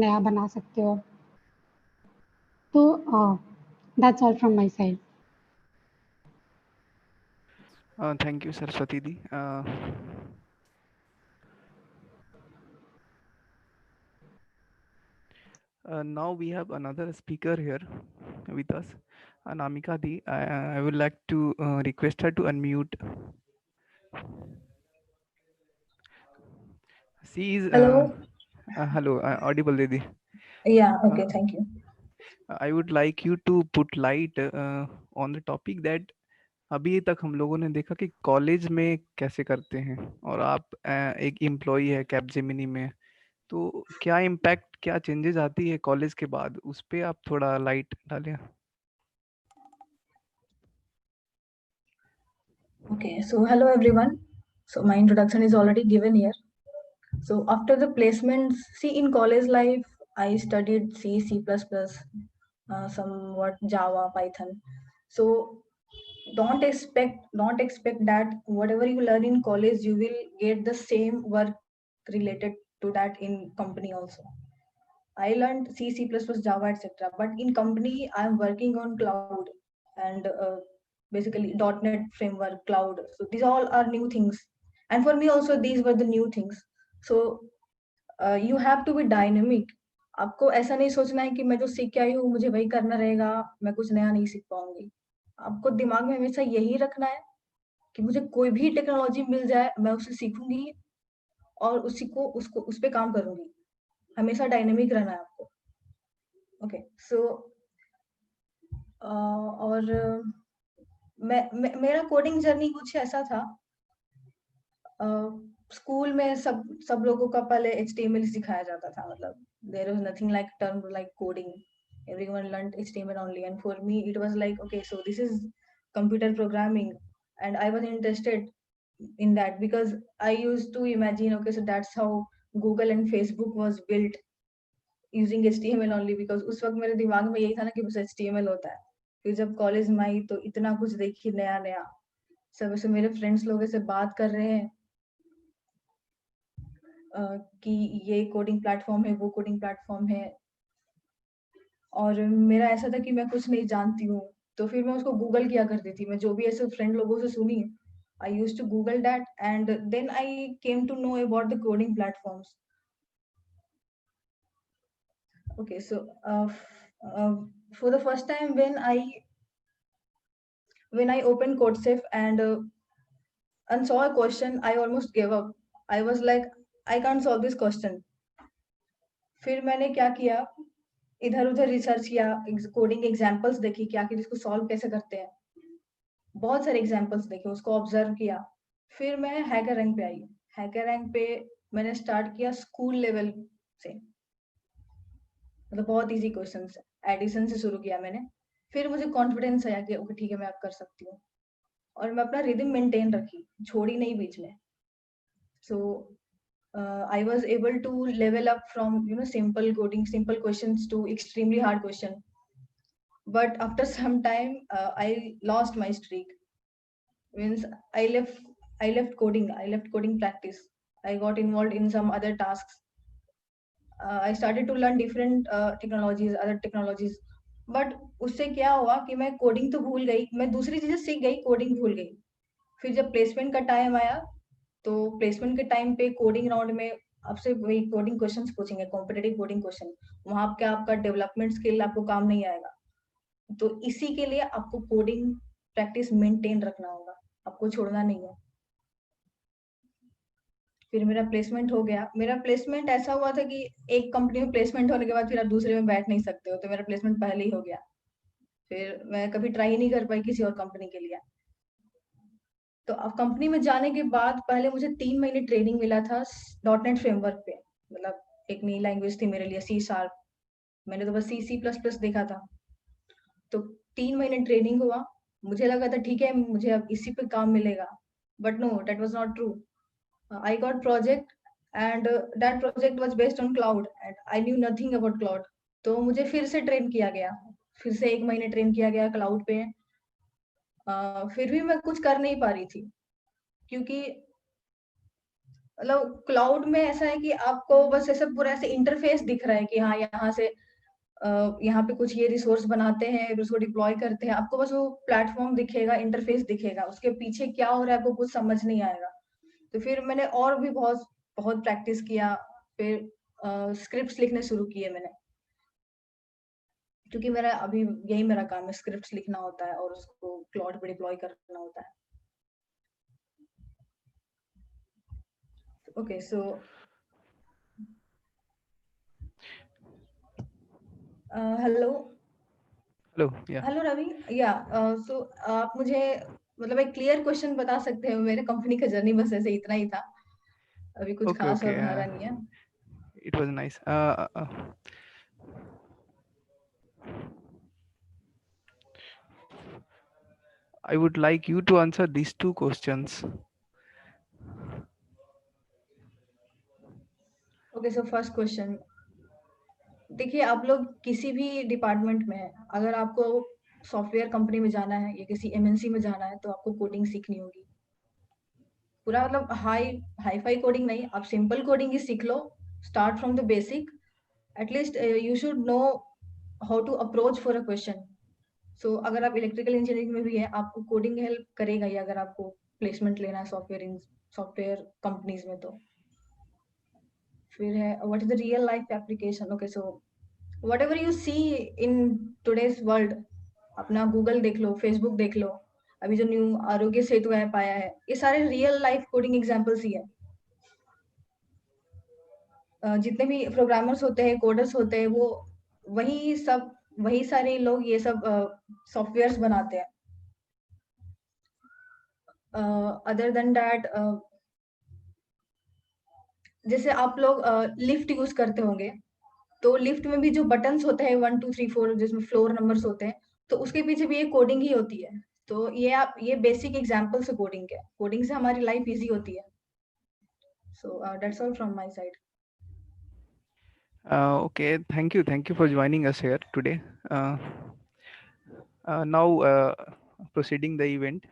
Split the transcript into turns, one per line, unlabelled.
नया बना सकते हो। तो that's all from my side.
Thank you, Saraswati Di. Now we have another speaker here with us, Anamika Di. I would like to request her to unmute. She is
Hello.
hello, audible, Didi.
Yeah, okay,
Uh,
thank you.
I would like you to put light on the topic that अभी तक हम लोगों ने देखा कि college में कैसे करते हैं, और आप एक एम्प्लॉई है कैपजेमिनी में, तो क्या इम्पैक्ट, क्या चेंजेस आती है कॉलेज के बाद, उस पे आप थोड़ा लाइट डालें.
Okay, so hello everyone. So my introduction is already given here. So after the placements, see in college life, I studied C, C++, somewhat Java, Python. So don't expect that whatever you learn in college, you will get the same work related to that in company also. I learned C, C++, Java, etc. But in company, I am working on cloud and basically .NET framework, cloud. So these all are new things. And for me also, these were the new things. So you have to be dynamic. आपको ऐसा नहीं सोचना है कि मैं जो सीख के आई हूँ मुझे वही करना रहेगा, मैं कुछ नया नहीं सीख पाऊंगी. आपको दिमाग में हमेशा यही रखना है कि मुझे कोई भी टेक्नोलॉजी मिल जाए, मैं उसे सीखूंगी और उसी को उसको उस पे काम करूंगी. हमेशा डायनेमिक रहना है आपको. ओके सो और मेरा कोडिंग जर्नी कुछ ऐसा था. स्कूल में सब लोगों का पहले HTML सिखाया जाता था. मतलब there was nothing like term like coding. Everyone learned HTML only, and for me it was like, okay, so this is computer programming, and I was interested in that because I used to imagine, okay, so that's how Google and Facebook was built using HTML only, because उस वक्त मेरे दिमाग में यही था ना कि बस HTML होता है. फिर जब कॉलेज में आई तो इतना कुछ देखी नया नया. सब ऐसे मेरे फ्रेंड्स लोग ऐसे बात कर रहे हैं कि ये कोडिंग प्लेटफॉर्म है, वो कोडिंग प्लेटफॉर्म है, और मेरा ऐसा था कि मैं कुछ नहीं जानती हूँ. तो फिर मैं उसको गूगल किया करती थी. मैं जो भी ऐसे फ्रेंड लोगों से सुनी, I used to Google that, and then I came to know about the coding platforms. Okay, so for the first time when I opened CodeSafe and saw a question, I almost gave up. I was like, I can't solve this question. फिर मैंने क्या किया, इधर उधर research किया, coding examples देखी कि आखिर इसको सॉल्व कैसे करते हैं. बहुत सारे एग्जांपल्स देखे, उसको ऑब्जर्व किया. फिर मैं हैकर रैंक पे आई. हैकर रैंक पे मैंने स्टार्ट किया स्कूल लेवल से. मतलब बहुत इजी क्वेश्चंस, एडिशन से शुरू किया मैंने. फिर मुझे कॉन्फिडेंस आया कि ओके ठीक है, मैं अब कर सकती हूँ. और मैं अपना रिदम मेंटेन रखी, छोड़ी नहीं बीच में. सो I was able to level up from simple coding, simple questions to extremely hard question. But after some time, I lost my streak. Means I left coding. I left coding practice. I got involved in some other tasks. I started to learn different technologies, other technologies. But उससे क्या हुआ कि मैं coding तो भूल गई, मैं दूसरी चीजें सीख गई, कोडिंग भूल गई. फिर जब प्लेसमेंट का टाइम आया, तो प्लेसमेंट के टाइम पे कोडिंग राउंड में आपसे वही कोडिंग क्वेश्चंस पूछेंगे, कॉम्पिटिटिव कोडिंग क्वेश्चन. वहां क्या आपका डेवलपमेंट स्किल आपको काम नहीं आएगा. तो इसी के लिए आपको कोडिंग प्रैक्टिस मेंटेन रखना होगा, आपको छोड़ना नहीं है. फिर मेरा प्लेसमेंट हो गया. मेरा प्लेसमेंट ऐसा हुआ था कि एक कंपनी में प्लेसमेंट होने के बाद फिर आप दूसरे में बैठ नहीं सकते हो, तो मेरा प्लेसमेंट पहले ही हो गया. फिर मैं कभी ट्राई नहीं कर पाई किसी और कंपनी के लिए. तो अब कंपनी में जाने के बाद पहले मुझे 3 महीने ट्रेनिंग मिला था .NET फ्रेमवर्क पे. मतलब एक नई लैंग्वेज थी मेरे लिए, C#. मैंने तो बस C++ देखा था. तो 3 महीने ट्रेनिंग हुआ. मुझे लगा था ठीक है, मुझे अब इसी पे काम मिलेगा. But no, that was not true. I got project, and that project was based on cloud, and I knew nothing about cloud. तो मुझे फिर से ट्रेन किया गया, फिर से 1 महीने ट्रेन किया गया क्लाउड पे. फिर भी मैं कुछ कर नहीं पा रही थी, क्योंकि मतलब क्लाउड में ऐसा है कि आपको बस ऐसे पूरा ऐसे इंटरफेस दिख रहा है कि हाँ यहाँ से यहाँ पे कुछ ये रिसोर्स बनाते हैं, फिर उसको डिप्लॉय करते हैं, आपको बस वो प्लेटफॉर्म दिखेगा, इंटरफेस दिखेगा, उसके पीछे क्या हो रहा है आपको कुछ समझ नहीं आएगा। तो फिर मैंने और भी बहुत बहुत प्रैक्टिस किया, फिर स्क्रिप्ट्स लिखने शुरू किए मैंने, क्योंकि मेरा अभी यही मेरा काम है, स्क्रिप्ट्स लिखना होता है और उसको क्लाउड पे डिप्लॉय करना होता है। ओके सो हेलो
हेलो या
हेलो रवि, या सो आप मुझे मतलब एक क्लियर क्वेश्चन बता सकते हो? मेरे कंपनी का जर्नी बस ऐसे इतना ही था, अभी कुछ
ओके
खास
ओके
और भरा नहीं है।
It was nice I would like you to answer these two questions.
Okay so first question, देखिए आप लोग किसी भी डिपार्टमेंट में हैं, अगर आपको सॉफ्टवेयर कंपनी में जाना है या किसी एमएनसी में जाना है तो आपको कोडिंग सीखनी होगी। पूरा मतलब हाई फाई कोडिंग नहीं, आप सिंपल कोडिंग ही सीख लो, start from the basic. At least you should know how to approach for a question. So अगर आप इलेक्ट्रिकल इंजीनियरिंग में भी है, आपको कोडिंग हेल्प करेगा ही अगर आपको प्लेसमेंट लेना है सॉफ्टवेयर कंपनीज में। तो फिर है what is the real life application. Okay so whatever you see in today's world, अपना गूगल देख लो, फेसबुक देख लो, अभी जो न्यू आरोग्य सेतु ऐप आया है, ये सारे रियल लाइफ कोडिंग एग्जांपल्स ही है। जितने भी प्रोग्रामर्स होते हैं, कोडर्स होते हैं, वो वही सारे लोग ये सब सॉफ्टवेयर्स बनाते हैं। अदर देन दैट, जैसे आप लोग लिफ्ट यूज करते होंगे, तो लिफ्ट में भी जो बटन्स होते हैं 1 2 3 4 जिसमें फ्लोर नंबर्स होते हैं, तो उसके पीछे भी एक कोडिंग ही होती है। तो ये बेसिक एग्जांपल से कोडिंग है, कोडिंग से हमारी लाइफ इजी होती है। So that's all from my side.
Okay, thank you for joining us here today. Now proceeding the event.